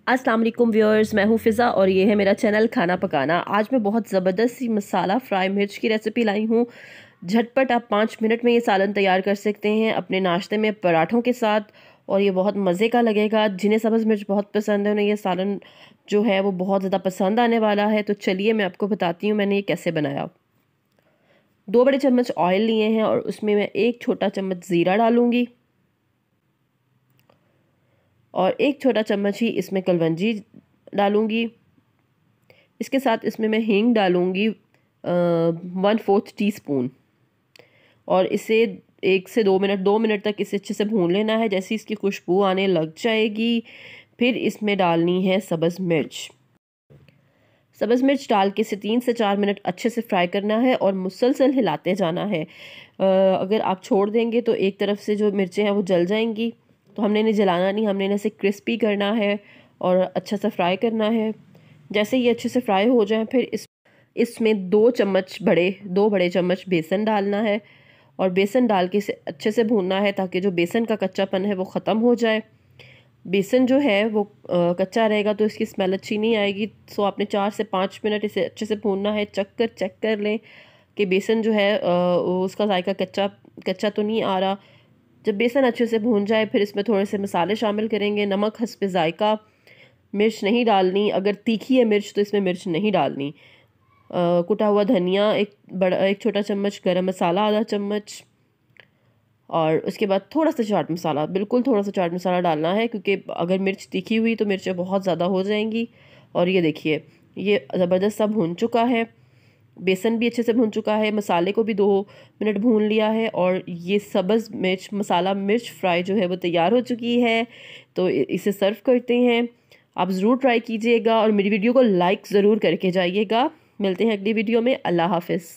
अस्सलाम वालेकुम व्यूअर्स, मैं हूँ फ़िज़ा और ये है मेरा चैनल खाना पकाना। आज मैं बहुत ज़बरदस्त सी मसाला फ्राई मिर्च की रेसिपी लाई हूँ। झटपट आप 5 मिनट में ये सालन तैयार कर सकते हैं अपने नाश्ते में पराठों के साथ, और ये बहुत मज़े का लगेगा। जिन्हें सब्ज़ मिर्च बहुत पसंद है उन्हें ये सालन जो है वो बहुत ज़्यादा पसंद आने वाला है। तो चलिए मैं आपको बताती हूँ मैंने ये कैसे बनाया। 2 बड़े चम्मच ऑयल लिए हैं और उसमें मैं 1 छोटा चम्मच ज़ीरा डालूँगी और 1 छोटा चम्मच ही इसमें कलवंजी डालूँगी। इसके साथ इसमें मैं हींग डालूँगी 1/4 टीस्पून, और इसे 1 से 2 मिनट तक इसे अच्छे से भून लेना है। जैसे इसकी खुशबू आने लग जाएगी फिर इसमें डालनी है सब्ज़ मिर्च। सब्ज़ मिर्च डाल के इसे 3 से 4 मिनट अच्छे से फ्राई करना है और मुसलसल हिलाते जाना है। अगर आप छोड़ देंगे तो एक तरफ से जो मिर्चें हैं वो जल जाएंगी, तो हमने इन्हें जलाना नहीं, हमने इन्हें क्रिस्पी करना है और अच्छा सा फ्राई करना है। जैसे ये अच्छे से फ्राई हो जाए फिर इसमें 2 बड़े चम्मच बेसन डालना है और बेसन डाल के इसे अच्छे से भूनना है ताकि जो बेसन का कच्चापन है वो ख़त्म हो जाए। बेसन जो है वो कच्चा रहेगा तो इसकी स्मेल अच्छी नहीं आएगी। सो आपने 4 से 5 मिनट इसे अच्छे से भूनना है। चेक कर लें कि बेसन जो है उसका जायका कच्चा कच्चा तो नहीं आ रहा। जब बेसन अच्छे से भून जाए फिर इसमें थोड़े से मसाले शामिल करेंगे। नमक हस्बे जायका, मिर्च नहीं डालनी, अगर तीखी है मिर्च तो इसमें मिर्च नहीं डालनी। कुटा हुआ धनिया 1 छोटा चम्मच, गरम मसाला आधा चम्मच, और उसके बाद थोड़ा सा चाट मसाला, बिल्कुल थोड़ा सा चाट मसाला डालना है क्योंकि अगर मिर्च तीखी हुई तो मिर्चें बहुत ज़्यादा हो जाएंगी। और ये देखिए ये ज़बरदस्त सा भून चुका है, बेसन भी अच्छे से भून चुका है, मसाले को भी 2 मिनट भून लिया है और ये सब्ज़ मिर्च मसाला मिर्च फ्राई जो है वो तैयार हो चुकी है। तो इसे सर्व करते हैं। आप ज़रूर ट्राई कीजिएगा और मेरी वीडियो को लाइक ज़रूर करके जाइएगा। मिलते हैं अगली वीडियो में। अल्लाह हाफ़िज़।